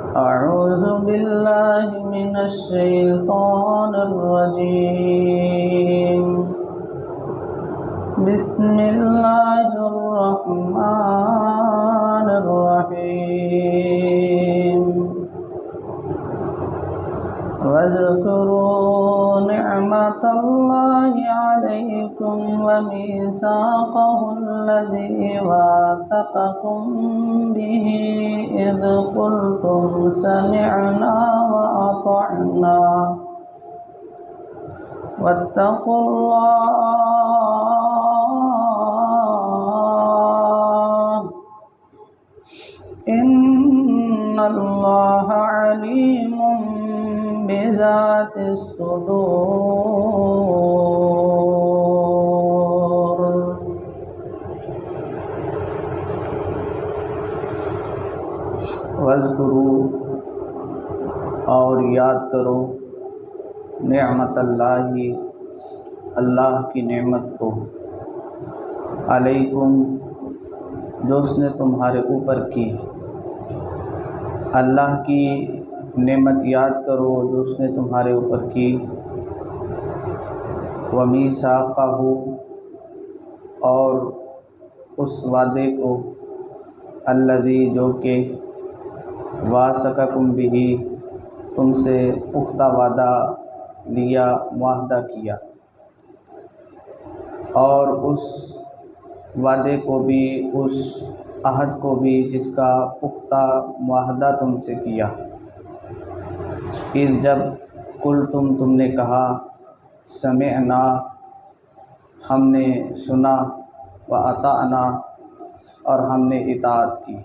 أعوذ بالله من الشيطان الرجيم. بسم الله الرحمن الرحيم. واذكروا نعمة الله عليكم وميثاقه الذي واثقكم به إذ قلتم سمعنا وأطعنا واتقوا الله إن الله عليم بذات الصدور. وَاذْكُرُوا اور یاد کرو نعمت اللہ کی نعمت کو علیکم جو اس نے تمہارے اوپر کی. اللہ کی نعمت یاد کرو جو اس نے تمہارے اوپر کی. وَمِیثَاقَهُ اور اس وعدے کو الذی جو کہ واثقکم بہ تم سے پختہ وعدہ لیا معاہدہ کیا، اور اس وعدے کو بھی اس عہد کو بھی جس کا پختہ معاہدہ تم سے کیا. اذ جب تم نے کہا سمعنا ہم نے سنا وَأَطَعْنَا اور ہم نے اطاعت کی.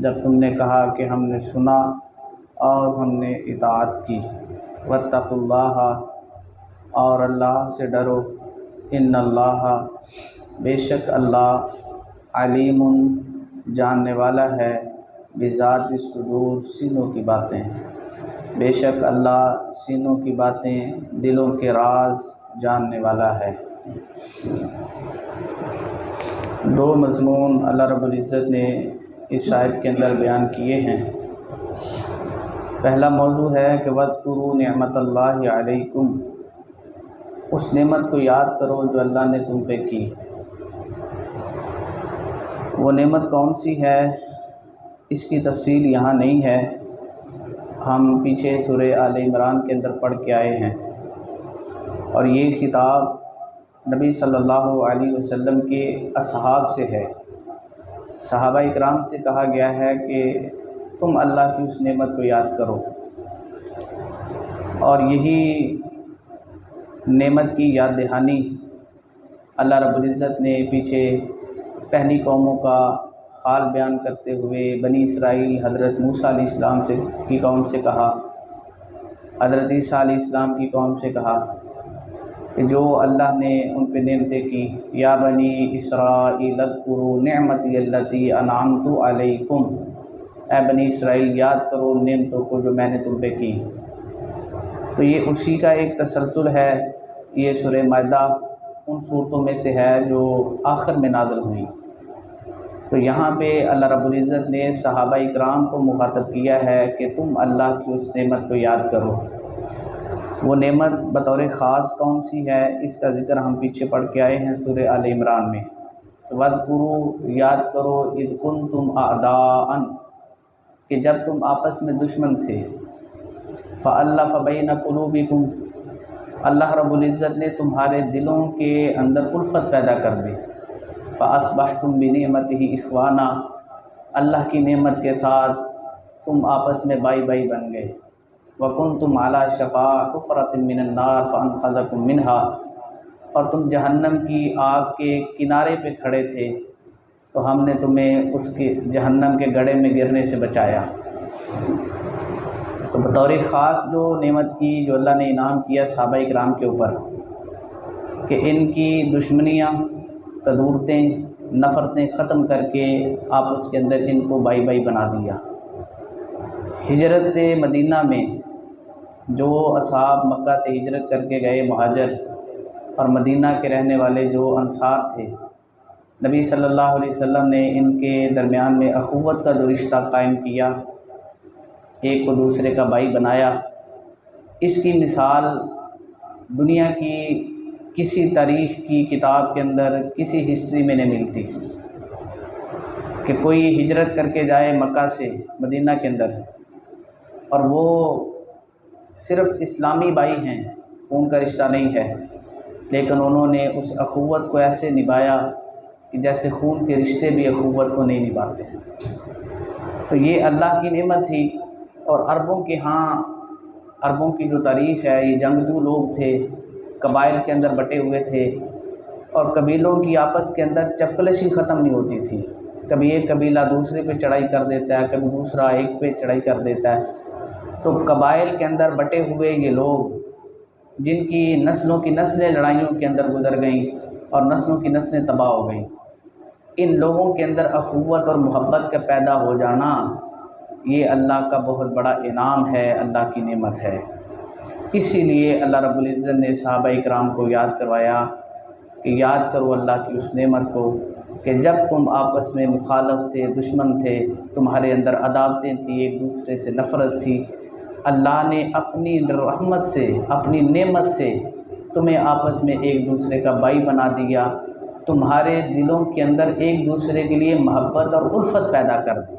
جب تم نے کہا کہ ہم نے سنا اور ہم نے اطاعت کی. وَاتَّقُوا اللَّهَ اور اللہ سے ڈرو. ان اللہ بے شک اللہ علیم جاننے والا ہے بذات الصدور سینوں کی باتیں. بے شک اللہ سینوں کی باتیں دلوں کے راز جاننے والا ہے. دو مضمون اللہ رب العزت نے اس آیت کے اندر بیان کیے ہیں. پہلا موضوع ہے کہ وَاذْكُرُوا نِعْمَةَ اللَّهِ عَلَيْكُمْ اس نعمت کو یاد کرو جو اللہ نے تم پہ کی. وہ نعمت کون سی ہے اس کی تفصیل یہاں نہیں ہے. ہم پیچھے سورہ آل عمران کے اندر پڑھ کے آئے ہیں، اور یہ خطاب نبی صلی اللہ علیہ وسلم کے اصحاب سے ہے. صحابہ اکرام سے کہا گیا ہے کہ تم اللہ کی اس نعمت کو یاد کرو، اور یہی نعمت کی یاد دہانی اللہ رب العزت نے پیچھے پہلی قوموں کا حال بیان کرتے ہوئے بنی اسرائیل حضرت موسیٰ علیہ السلام کی قوم سے کہا، حضرت عیسیٰ علیہ السلام کی قوم سے کہا کہ جو اللہ نے ان پہ نعمتیں کی. یا بنی اسرائیل اذکروا نعمتی التی انعمت علیکم اے بنی اسرائیل یاد کرو نعمتوں کو جو میں نے تم پہ کی. تو یہ اسی کا ایک تسلسل ہے. یہ سورہ مائدہ ان صورتوں میں سے ہے جو آخر میں نازل ہوئی. تو یہاں پہ اللہ رب العزت نے صحابہ اکرام کو مخاطب کیا ہے کہ تم اللہ کی اس نعمت کو یاد کرو. وہ نعمت بطور خاص کون سی ہے اس کا ذکر ہم پیچھے پڑھ کے آئے ہیں سورہ آل عمران میں. وَاذْكُرُوا یاد کرو اذ كُنْتُمْ أَعْدَاءً کہ جب تم آپس میں دشمن تھے. فَأَلَّفَ بَيْنَ قُلُوبِكُمْ اللہ رب العزت نے تمہارے دلوں کے اندر الفت پیدا کر دی. فَأَصْبَحْتُمْ بِنِعْمَتِهِ إِخْوَانًا اللہ کی نعمت کے ساتھ تم آپس میں بائی بائی بن گئے. وَكُنْتُمْ عَلَى شَفَا حُفْرَةٍ مِّنَ النَّارِ فَأَنْقَذَكُم مِّنْهَا اور تم جہنم کی آگ کے کنارے پہ کھڑے تھے تو ہم نے تمہیں اس کے جہنم کے گڑھے میں گرنے سے بچایا. تو بطور خاص جو نعمت کی جو اللہ نے انعام کیا صحابہ اکرام کے اوپر کہ ان کی دشمنیاں کدورتیں نفرتیں ختم کر کے آپس کے اندر ان کو بائی بائی بنا دیا. ہجرت مدینہ میں جو اصحاب مکہ سے ہجرت کر کے گئے مہاجر اور مدینہ کے رہنے والے جو انصار تھے، نبی صلی اللہ علیہ وسلم نے ان کے درمیان میں اخوت کا جو رشتہ قائم کیا ایک کو دوسرے کا بھائی بنایا، اس کی مثال دنیا کی کسی تاریخ کی کتاب کے اندر، کسی ہسٹری میں نہیں ملتی کہ کوئی ہجرت کر کے جائے مکہ سے مدینہ کے اندر اور وہ صرف اسلامی بھائی ہیں، خون کا رشتہ نہیں ہے، لیکن انہوں نے اس اخوت کو ایسے نبھایا کہ جیسے خون کے رشتے بھی اخوت کو نہیں نبھاتے۔ تو یہ اللہ کی نعمت تھی۔ اور عربوں کی جو تاریخ ہے، یہ جنگجو لوگ تھے، قبائل کے اندر بٹے ہوئے تھے، اور قبیلوں کی آپس کے اندر چپکلشی ختم نہیں ہوتی تھی۔ کبھی ایک قبیلہ دوسرے پہ چڑھائی کر دیتا ہے، کبھی دوسرا ایک پہ چڑھائی کر دیتا ہے۔ تو قبائل کے اندر بٹے ہوئے یہ لوگ، جن کی نسلوں کی نسلیں لڑائیوں کے اندر گزر گئیں اور نسلوں کی نسلیں تباہ ہو گئیں، ان لوگوں کے اندر اخوت اور محبت کا پیدا ہو جانا، یہ اللہ کا بہت بڑا انعام ہے، اللہ کی نعمت ہے۔ اسی لیے اللہ رب العزت نے صحابہ کرام کو یاد کروایا کہ یاد کرو اللہ کی اس نعمت کو کہ جب تم آپس میں مخالف تھے، دشمن تھے، تمہارے اندر عداوتیں تھیں، ایک دوسرے سے نفرت تھی، اللہ نے اپنی رحمت سے، اپنی نعمت سے تمہیں آپس میں ایک دوسرے کا بھائی بنا دیا، تمہارے دلوں کے اندر ایک دوسرے کے لیے محبت اور الفت پیدا کر دی۔